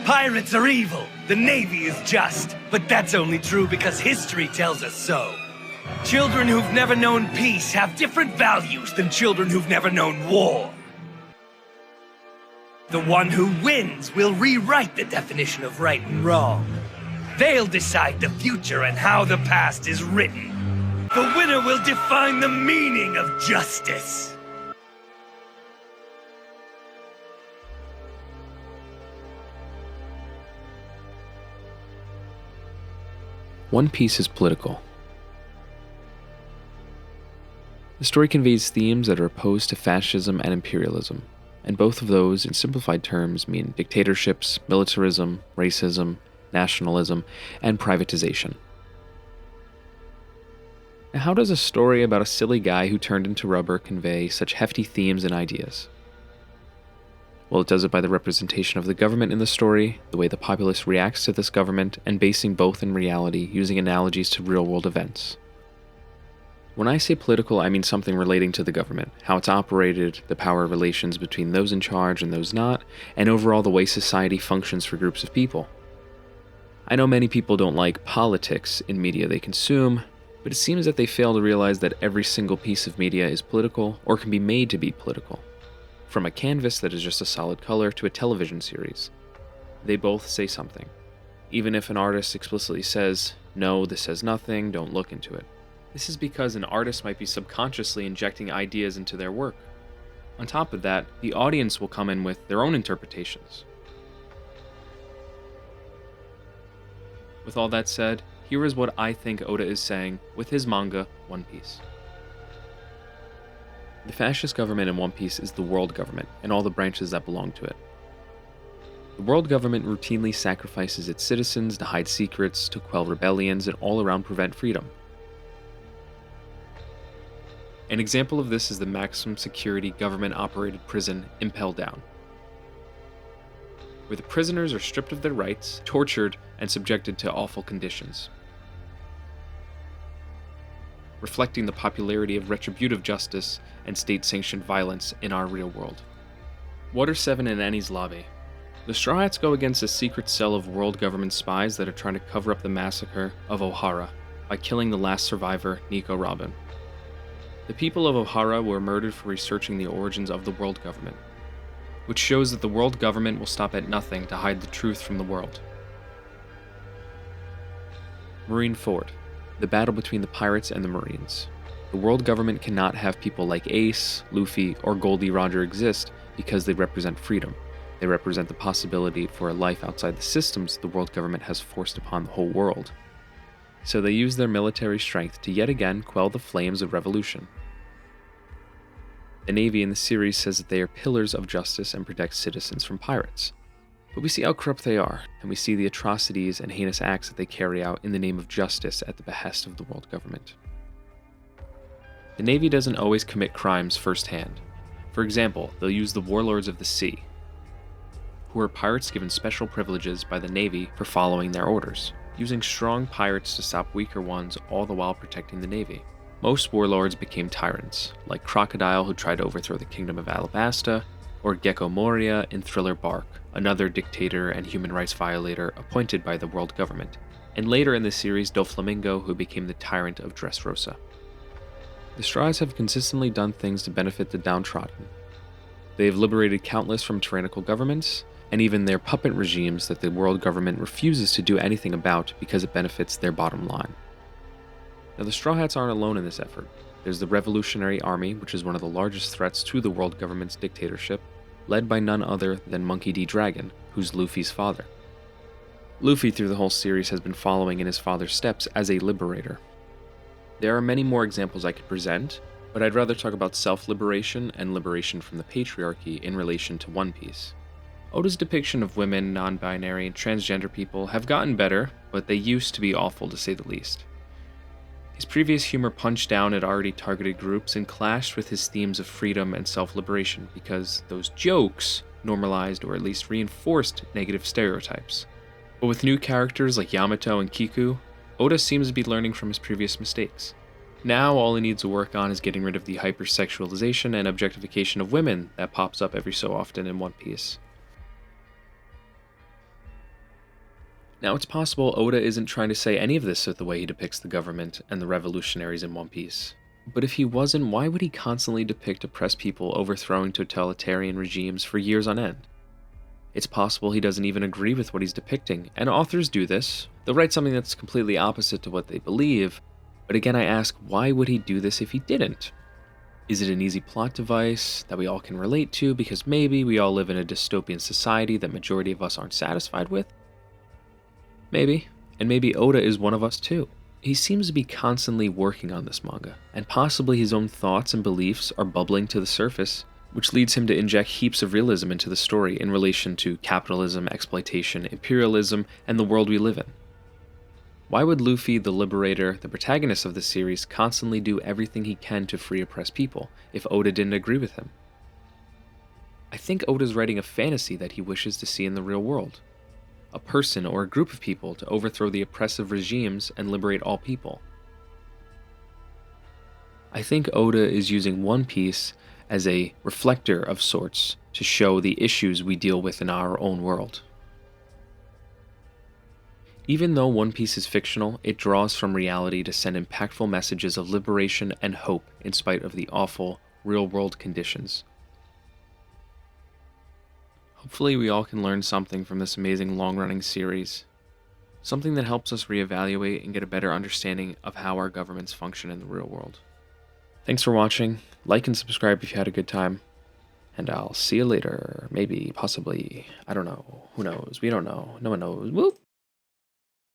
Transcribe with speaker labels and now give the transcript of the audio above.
Speaker 1: Pirates are evil, the Navy is just. But that's only true because history tells us so. Children who've never known peace have different values than children who've never known war. The one who wins will rewrite the definition of right and wrong. They'll decide the future and how the past is written. The winner will define the meaning of justice.
Speaker 2: One Piece is political. The story conveys themes that are opposed to fascism and imperialism, and both of those, in simplified terms, mean dictatorships, militarism, racism, nationalism, and privatization. Now, how does a story about a silly guy who turned into rubber convey such hefty themes and ideas? Well, it does it by the representation of the government in the story, the way the populace reacts to this government, and basing both in reality using analogies to real-world events. When I say political, I mean something relating to the government, how it's operated, the power relations between those in charge and those not, and overall the way society functions for groups of people. I know many people don't like politics in media they consume, but it seems that they fail to realize that every single piece of media is political or can be made to be political. From a canvas that is just a solid color to a television series. They both say something. Even if an artist explicitly says, "No, this says nothing, don't look into it." This is because an artist might be subconsciously injecting ideas into their work. On top of that, the audience will come in with their own interpretations. With all that said, here is what I think Oda is saying with his manga, One Piece. The fascist government in One Piece is the world government and all the branches that belong to it. The world government routinely sacrifices its citizens to hide secrets, to quell rebellions, and all around prevent freedom. An example of this is the maximum security government-operated prison Impel Down, where the prisoners are stripped of their rights, tortured, and subjected to awful conditions, reflecting the popularity of retributive justice and state-sanctioned violence in our real world. Water 7 and Enies Lobby. The Straw Hats go against a secret cell of world government spies that are trying to cover up the massacre of O'Hara by killing the last survivor, Nico Robin. The people of O'Hara were murdered for researching the origins of the world government, which shows that the world government will stop at nothing to hide the truth from the world. Marineford. The battle between the pirates and the Marines. The world government cannot have people like Ace, Luffy, or Goldie Roger exist because they represent freedom. They represent the possibility for a life outside the systems the world government has forced upon the whole world. So they use their military strength to yet again quell the flames of revolution. The Navy in the series says that they are pillars of justice and protect citizens from pirates. But we see how corrupt they are, and we see the atrocities and heinous acts that they carry out in the name of justice at the behest of the world government. The Navy doesn't always commit crimes firsthand. For example, they'll use the warlords of the sea, who are pirates given special privileges by the Navy for following their orders, using strong pirates to stop weaker ones, all the while protecting the Navy. Most warlords became tyrants, like Crocodile, who tried to overthrow the kingdom of Alabasta, or Gecko Moria in Thriller Bark, another dictator and human rights violator appointed by the world government, and later in the series Doflamingo, who became the tyrant of Dressrosa. The Straws have consistently done things to benefit the downtrodden. They have liberated countless from tyrannical governments, and even their puppet regimes that the world government refuses to do anything about because it benefits their bottom line. Now, the Straw Hats aren't alone in this effort. There's the Revolutionary Army, which is one of the largest threats to the world government's dictatorship, led by none other than Monkey D. Dragon, who's Luffy's father. Luffy, through the whole series, has been following in his father's steps as a liberator. There are many more examples I could present, but I'd rather talk about self-liberation and liberation from the patriarchy in relation to One Piece. Oda's depiction of women, non-binary, and transgender people have gotten better, but they used to be awful to say the least. His previous humor punched down at already targeted groups and clashed with his themes of freedom and self-liberation because those jokes normalized or at least reinforced negative stereotypes. But with new characters like Yamato and Kiku, Oda seems to be learning from his previous mistakes. Now all he needs to work on is getting rid of the hypersexualization and objectification of women that pops up every so often in One Piece. Now, it's possible Oda isn't trying to say any of this with the way he depicts the government and the revolutionaries in One Piece. But if he wasn't, why would he constantly depict oppressed people overthrowing totalitarian regimes for years on end? It's possible he doesn't even agree with what he's depicting, and authors do this. They'll write something that's completely opposite to what they believe, but again I ask, why would he do this if he didn't? Is it an easy plot device that we all can relate to because maybe we all live in a dystopian society that majority of us aren't satisfied with? Maybe, and maybe Oda is one of us too. He seems to be constantly working on this manga, and possibly his own thoughts and beliefs are bubbling to the surface, which leads him to inject heaps of realism into the story in relation to capitalism, exploitation, imperialism, and the world we live in. Why would Luffy, the Liberator, the protagonist of the series, constantly do everything he can to free oppressed people, if Oda didn't agree with him? I think Oda's writing a fantasy that he wishes to see in the real world. A person or a group of people to overthrow the oppressive regimes and liberate all people. I think Oda is using One Piece as a reflector of sorts to show the issues we deal with in our own world. Even though One Piece is fictional, it draws from reality to send impactful messages of liberation and hope in spite of the awful, real-world conditions. Hopefully we all can learn something from this amazing long-running series. Something that helps us reevaluate and get a better understanding of how our governments function in the real world. Thanks for watching. Like and subscribe if you had a good time. And I'll see you later. Maybe, possibly, I don't know. Who knows? We don't know. No one knows. Whoop!